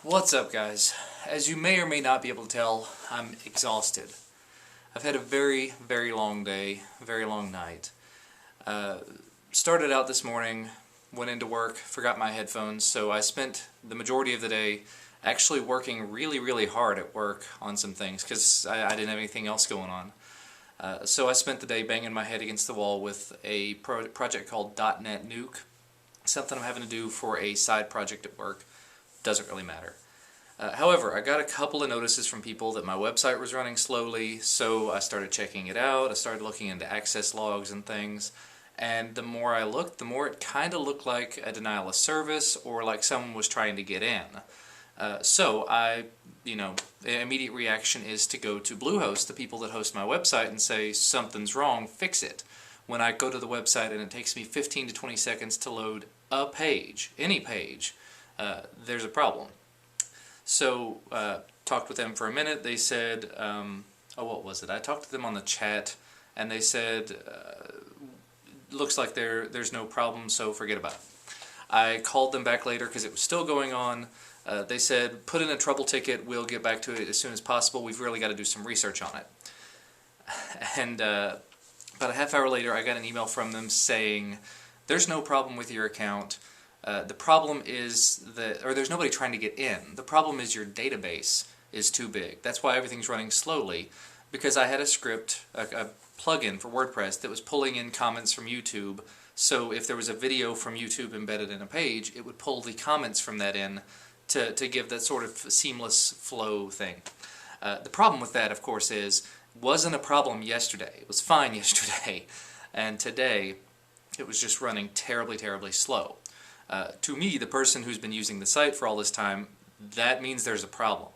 What's up, guys? As you may or may not be able to tell, I'm exhausted. I've had a very, very long day, very long night. Started out this morning, went into work, forgot my headphones, so I spent the majority of the day actually working really, really hard at work on some things because I didn't have anything else going on. So I spent the day banging my head against the wall with a project called .NET Nuke, something I'm having to do for a side project at work. Doesn't really matter. However, I got a couple of notices from people that my website was running slowly, so I started checking it out. I started looking into access logs and things, and the more I looked, the more it kind of looked like a denial of service or like someone was trying to get in. So the immediate reaction is to go to Bluehost, the people that host my website, and say, something's wrong, fix it. When I go to the website and it takes me 15 to 20 seconds to load a page, any page, there's a problem. So, talked with them for a minute. They said, what was it? I talked to them on the chat, and they said, looks like there's no problem, so forget about it. I called them back later because it was still going on. They said, put in a trouble ticket, we'll get back to it as soon as possible. We've really got to do some research on it. And about a half hour later, I got an email from them saying, there's no problem with your account. The problem is that, or there's nobody trying to get in. The problem is your database is too big. That's why everything's running slowly, because I had a script, a plugin for WordPress that was pulling in comments from YouTube. So if there was a video from YouTube embedded in a page, it would pull the comments from that in to give that sort of seamless flow thing. The problem with that, of course, wasn't a problem yesterday. It was fine yesterday, and today it was just running terribly, terribly slow. To me, the person who's been using the site for all this time, that means there's a problem.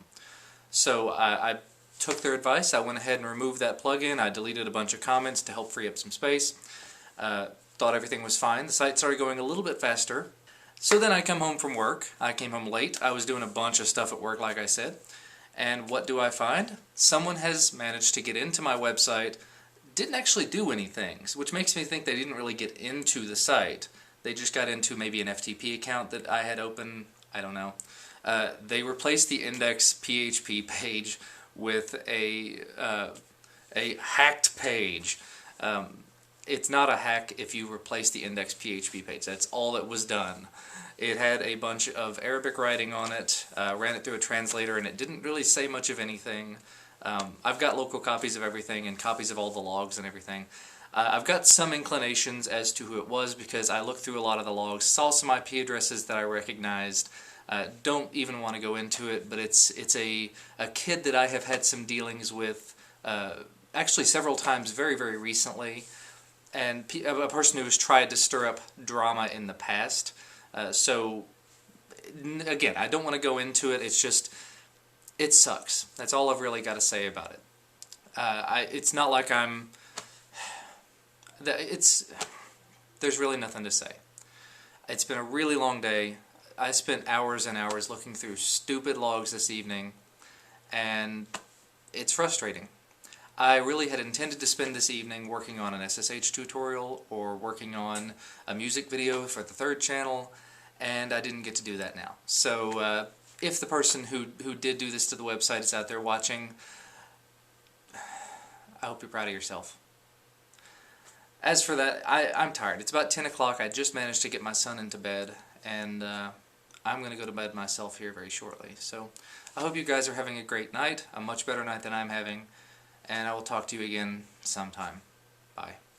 So I took their advice. I went ahead and removed that plugin. I deleted a bunch of comments to help free up some space. Thought everything was fine. The site started going a little bit faster. So then I come home from work. I came home late. I was doing a bunch of stuff at work, like I said. And what do I find? Someone has managed to get into my website, didn't actually do anything, which makes me think they didn't really get into the site. They just got into maybe an FTP account that I had open. I don't know. They replaced the index PHP page with a hacked page. It's not a hack if you replace the index PHP page. That's all that was done. It had a bunch of Arabic writing on it, ran it through a translator, and it didn't really say much of anything. I've got local copies of everything and copies of all the logs and everything. I've got some inclinations as to who it was because I looked through a lot of the logs, saw some IP addresses that I recognized. Don't even want to go into it, but it's a kid that I have had some dealings with actually several times very, very recently, and a person who has tried to stir up drama in the past. So, again, I don't want to go into it. It's just, it sucks. That's all I've really got to say about it. It's not like there's really nothing to say. It's been a really long day. I spent hours and hours looking through stupid logs this evening, and it's frustrating. I really had intended to spend this evening working on an SSH tutorial or working on a music video for the third channel, and I didn't get to do that now. So if the person who did do this to the website is out there watching, I hope you're proud of yourself. As for that, I'm tired. It's about 10 o'clock. I just managed to get my son into bed, and I'm going to go to bed myself here very shortly. So I hope you guys are having a great night, a much better night than I'm having, and I will talk to you again sometime. Bye.